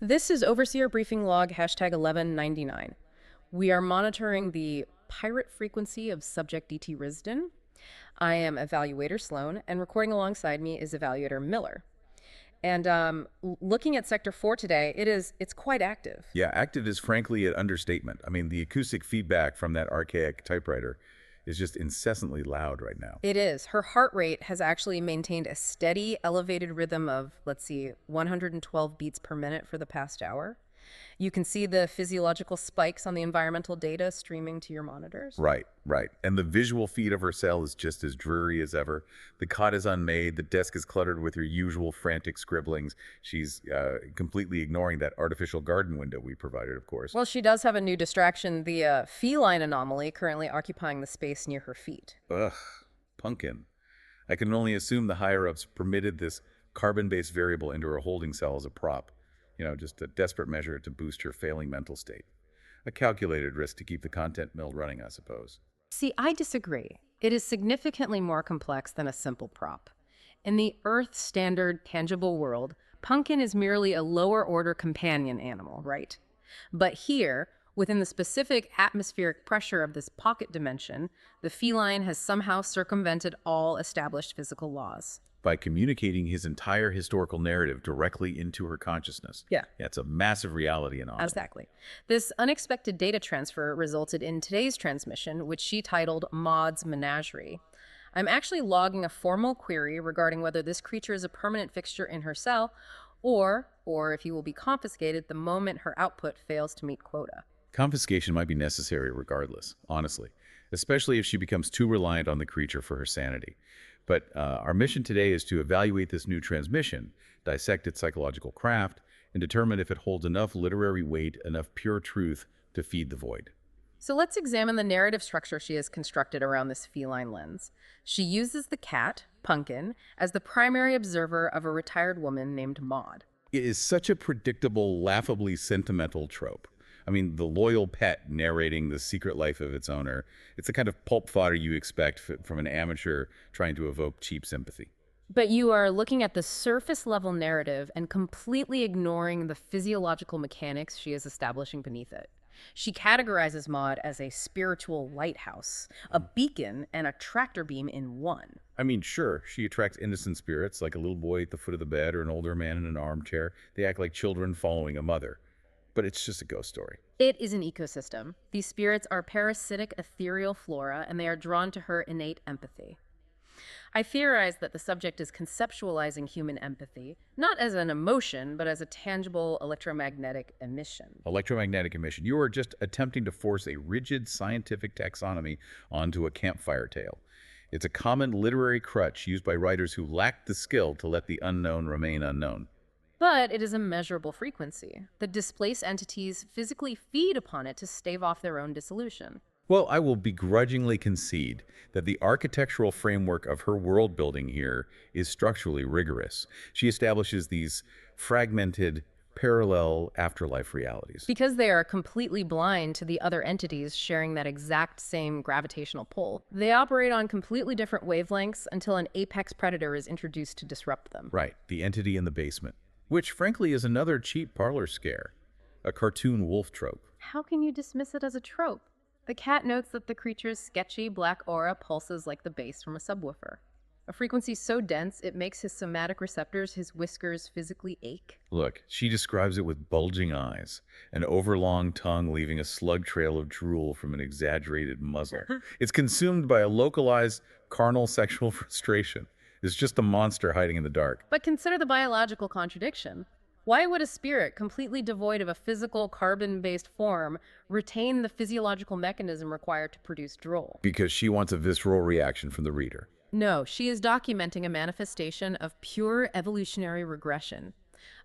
This is Overseer Briefing Log #1199. We are monitoring the pirate frequency of subject DT Risden. I am Evaluator Sloane, and recording alongside me is Evaluator Miller. And looking at Sector 4 today, it's quite active. Yeah, active is frankly an understatement. I mean, the acoustic feedback from that archaic typewriter is just incessantly loud right now. It is. Her heart rate has actually maintained a steady, elevated rhythm of, 112 beats per minute for the past hour. You can see the physiological spikes on the environmental data streaming to your monitors. Right, right. And the visual feed of her cell is just as dreary as ever. The cot is unmade. The desk is cluttered with her usual frantic scribblings. She's completely ignoring that artificial garden window we provided, of course. Well, she does have a new distraction, the feline anomaly currently occupying the space near her feet. Ugh, pumpkin. I can only assume the higher-ups permitted this carbon-based variable into her holding cell as a prop. You know, just a desperate measure to boost her failing mental state. A calculated risk to keep the content mill running, I suppose. See, I disagree. It is significantly more complex than a simple prop. In the Earth standard tangible world, Pumpkin is merely a lower order companion animal, right? But here, within the specific atmospheric pressure of this pocket dimension, the feline has somehow circumvented all established physical laws. By communicating his entire historical narrative directly into her consciousness. Yeah. It's a massive reality anomaly. Exactly. This unexpected data transfer resulted in today's transmission, which she titled Maude's Menagerie. I'm actually logging a formal query regarding whether this creature is a permanent fixture in her cell, or if he will be confiscated the moment her output fails to meet quota. Confiscation might be necessary regardless, honestly, especially if she becomes too reliant on the creature for her sanity. But our mission today is to evaluate this new transmission, dissect its psychological craft, and determine if it holds enough literary weight, enough pure truth to feed the void. So let's examine the narrative structure she has constructed around this feline lens. She uses the cat, Pumpkin, as the primary observer of a retired woman named Maude. It is such a predictable, laughably sentimental trope. I mean, the loyal pet narrating the secret life of its owner. It's the kind of pulp fodder you expect from an amateur trying to evoke cheap sympathy. But you are looking at the surface level narrative and completely ignoring the physiological mechanics she is establishing beneath it. She categorizes Maude as a spiritual lighthouse, a beacon, and a tractor beam in one. I mean, sure, she attracts innocent spirits like a little boy at the foot of the bed or an older man in an armchair. They act like children following a mother. But it's just a ghost story. It is an ecosystem. These spirits are parasitic, ethereal flora, and they are drawn to her innate empathy. I theorize that the subject is conceptualizing human empathy, not as an emotion, but as a tangible electromagnetic emission. Electromagnetic emission. You are just attempting to force a rigid scientific taxonomy onto a campfire tale. It's a common literary crutch used by writers who lack the skill to let the unknown remain unknown. But it is a measurable frequency. The displaced entities physically feed upon it to stave off their own dissolution. Well, I will begrudgingly concede that the architectural framework of her world building here is structurally rigorous. She establishes these fragmented, parallel afterlife realities. Because they are completely blind to the other entities sharing that exact same gravitational pull, they operate on completely different wavelengths until an apex predator is introduced to disrupt them. Right, the entity in the basement. Which, frankly, is another cheap parlor scare. A cartoon wolf trope. How can you dismiss it as a trope? The cat notes that the creature's sketchy black aura pulses like the bass from a subwoofer. A frequency so dense it makes his somatic receptors, his whiskers, physically ache. Look, she describes it with bulging eyes, an overlong tongue leaving a slug trail of drool from an exaggerated muzzle. It's consumed by a localized carnal sexual frustration. It's just a monster hiding in the dark. But consider the biological contradiction. Why would a spirit, completely devoid of a physical, carbon-based form, retain the physiological mechanism required to produce drool? Because she wants a visceral reaction from the reader. No, she is documenting a manifestation of pure evolutionary regression.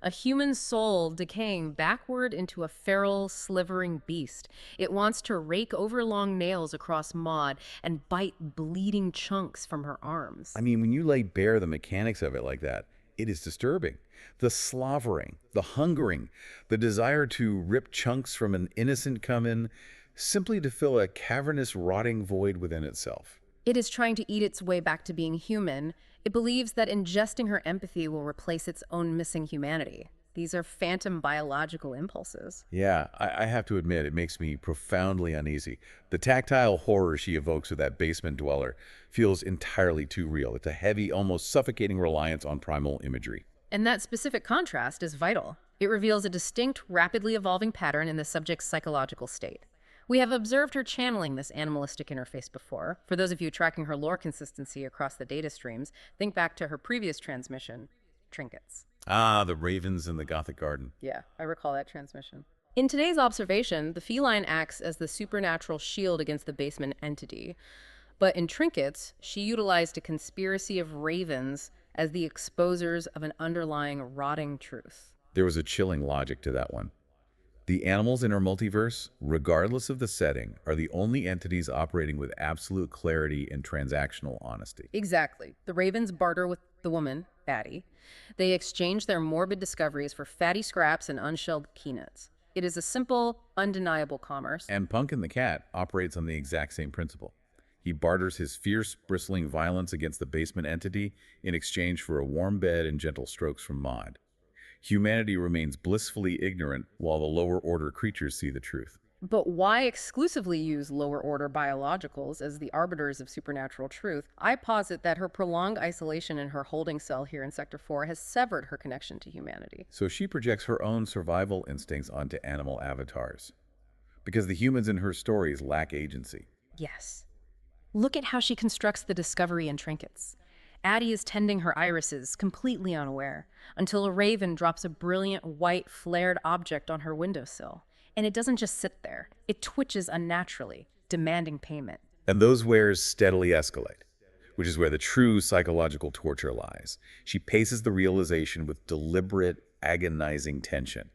A human soul decaying backward into a feral, slivering beast. It wants to rake overlong nails across Maude and bite bleeding chunks from her arms. I mean, when you lay bare the mechanics of it like that, it is disturbing. The slavering, the hungering, the desire to rip chunks from an innocent come in simply to fill a cavernous, rotting void within itself. It is trying to eat its way back to being human. It believes that ingesting her empathy will replace its own missing humanity. These are phantom biological impulses. Yeah, I have to admit, it makes me profoundly uneasy. The tactile horror she evokes with that basement dweller feels entirely too real. It's a heavy, almost suffocating reliance on primal imagery. And that specific contrast is vital. It reveals a distinct, rapidly evolving pattern in the subject's psychological state. We have observed her channeling this animalistic interface before. For those of you tracking her lore consistency across the data streams, think back to her previous transmission, Trinkets. Ah, the ravens in the Gothic garden. Yeah, I recall that transmission. In today's observation, the feline acts as the supernatural shield against the basement entity. But in Trinkets, she utilized a conspiracy of ravens as the exposers of an underlying rotting truth. There was a chilling logic to that one. The animals in our multiverse, regardless of the setting, are the only entities operating with absolute clarity and transactional honesty. Exactly. The ravens barter with the woman, Addie. They exchange their morbid discoveries for fatty scraps and unshelled peanuts. It is a simple, undeniable commerce. And Punkin the cat operates on the exact same principle. He barters his fierce, bristling violence against the basement entity in exchange for a warm bed and gentle strokes from Maude. Humanity remains blissfully ignorant while the lower-order creatures see the truth. But why exclusively use lower-order biologicals as the arbiters of supernatural truth? I posit that her prolonged isolation in her holding cell here in Sector 4 has severed her connection to humanity. So she projects her own survival instincts onto animal avatars. Because the humans in her stories lack agency. Yes. Look at how she constructs the discovery in Trinkets. Addie is tending her irises, completely unaware, until a raven drops a brilliant white flared object on her windowsill. And it doesn't just sit there. It twitches unnaturally, demanding payment. And those wares steadily escalate, which is where the true psychological torture lies. She paces the realization with deliberate, agonizing tension.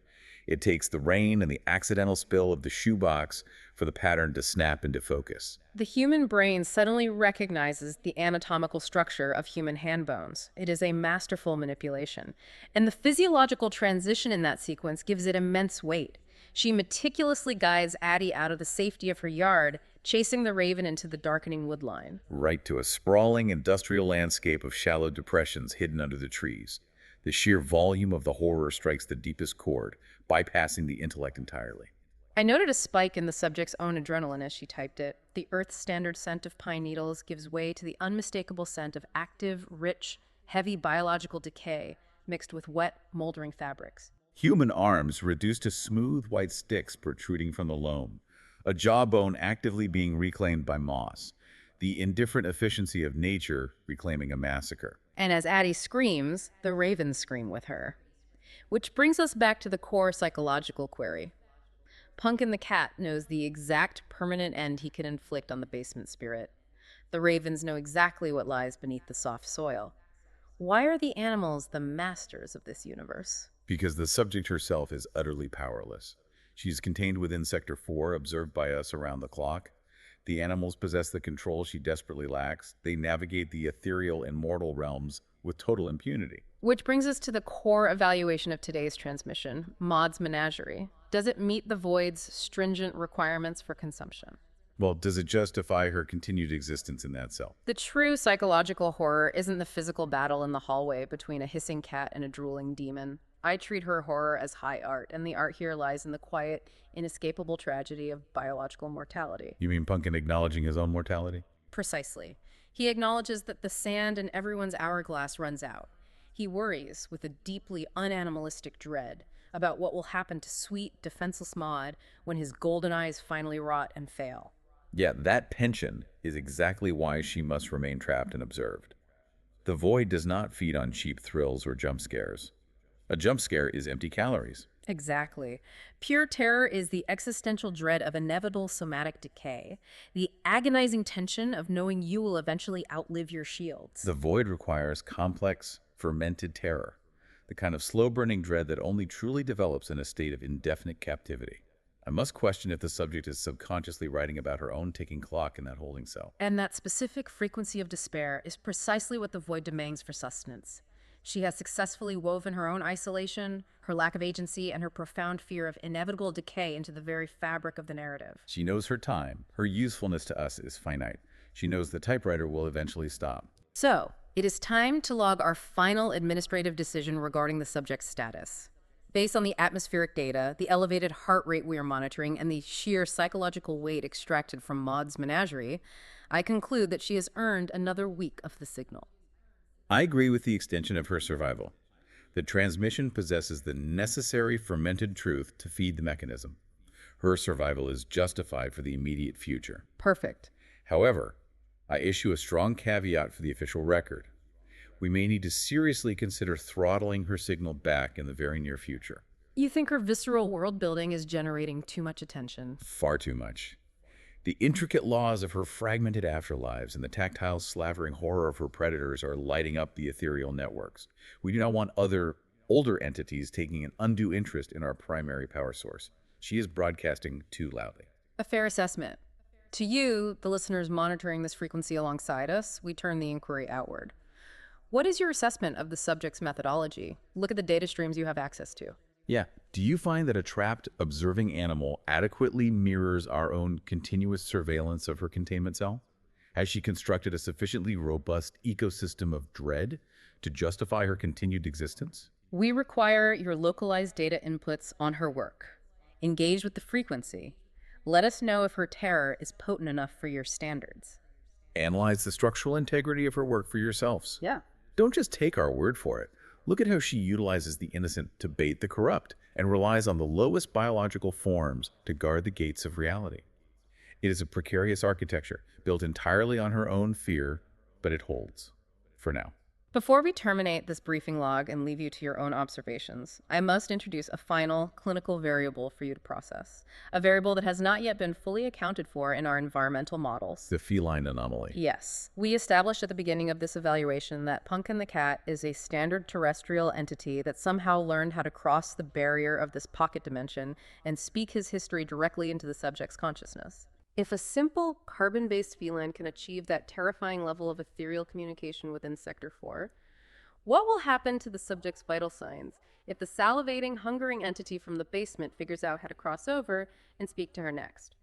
It takes the rain and the accidental spill of the shoebox for the pattern to snap into focus. The human brain suddenly recognizes the anatomical structure of human hand bones. It is a masterful manipulation. And the physiological transition in that sequence gives it immense weight. She meticulously guides Addie out of the safety of her yard, chasing the raven into the darkening woodline. Right to a sprawling industrial landscape of shallow depressions hidden under the trees. The sheer volume of the horror strikes the deepest chord, bypassing the intellect entirely. I noted a spike in the subject's own adrenaline as she typed it. The Earth's standard scent of pine needles gives way to the unmistakable scent of active, rich, heavy biological decay mixed with wet, moldering fabrics. Human arms reduced to smooth white sticks protruding from the loam, a jawbone actively being reclaimed by moss, the indifferent efficiency of nature reclaiming a massacre. And as Addie screams, the ravens scream with her. Which brings us back to the core psychological query. Punkin the cat knows the exact permanent end he can inflict on the basement spirit. The ravens know exactly what lies beneath the soft soil. Why are the animals the masters of this universe? Because the subject herself is utterly powerless. She is contained within Sector 4, observed by us around the clock. The animals possess the control she desperately lacks. They navigate the ethereal and mortal realms with total impunity. Which brings us to the core evaluation of today's transmission, Maude's Menagerie. Does it meet the Void's stringent requirements for consumption? Well, does it justify her continued existence in that cell? The true psychological horror isn't the physical battle in the hallway between a hissing cat and a drooling demon. I treat her horror as high art, and the art here lies in the quiet, inescapable tragedy of biological mortality. You mean Punkin acknowledging his own mortality? Precisely. He acknowledges that the sand in everyone's hourglass runs out. He worries, with a deeply unanimalistic dread, about what will happen to sweet, defenseless Maude when his golden eyes finally rot and fail. Yeah, that penchant is exactly why she must remain trapped and observed. The Void does not feed on cheap thrills or jump scares. A jump scare is empty calories. Exactly. Pure terror is the existential dread of inevitable somatic decay, the agonizing tension of knowing you will eventually outlive your shields. The Void requires complex, fermented terror, the kind of slow-burning dread that only truly develops in a state of indefinite captivity. I must question if the subject is subconsciously writing about her own ticking clock in that holding cell. And that specific frequency of despair is precisely what the Void demands for sustenance. She has successfully woven her own isolation, her lack of agency, and her profound fear of inevitable decay into the very fabric of the narrative. She knows her time. Her usefulness to us is finite. She knows the typewriter will eventually stop. So, it is time to log our final administrative decision regarding the subject's status. Based on the atmospheric data, the elevated heart rate we are monitoring, and the sheer psychological weight extracted from Maude's Menagerie, I conclude that she has earned another week of the signal. I agree with the extension of her survival. The transmission possesses the necessary fermented truth to feed the mechanism. Her survival is justified for the immediate future. Perfect. However, I issue a strong caveat for the official record. We may need to seriously consider throttling her signal back in the very near future. You think her visceral world building is generating too much attention? Far too much. The intricate laws of her fragmented afterlives and the tactile slavering horror of her predators are lighting up the ethereal networks. We do not want other, older entities taking an undue interest in our primary power source. She is broadcasting too loudly. A fair assessment. To you, the listeners monitoring this frequency alongside us, we turn the inquiry outward. What is your assessment of the subject's methodology? Look at the data streams you have access to. Yeah. Do you find that a trapped, observing animal adequately mirrors our own continuous surveillance of her containment cell? Has she constructed a sufficiently robust ecosystem of dread to justify her continued existence? We require your localized data inputs on her work. Engage with the frequency. Let us know if her terror is potent enough for your standards. Analyze the structural integrity of her work for yourselves. Yeah. Don't just take our word for it. Look at how she utilizes the innocent to bait the corrupt and relies on the lowest biological forms to guard the gates of reality. It is a precarious architecture built entirely on her own fear, but it holds. For now. Before we terminate this briefing log and leave you to your own observations, I must introduce a final clinical variable for you to process, a variable that has not yet been fully accounted for in our environmental models. The feline anomaly. Yes. We established at the beginning of this evaluation that Pumpkin the cat is a standard terrestrial entity that somehow learned how to cross the barrier of this pocket dimension and speak his history directly into the subject's consciousness. If a simple carbon-based feline can achieve that terrifying level of ethereal communication within Sector 4, what will happen to the subject's vital signs if the salivating, hungering entity from the basement figures out how to cross over and speak to her next?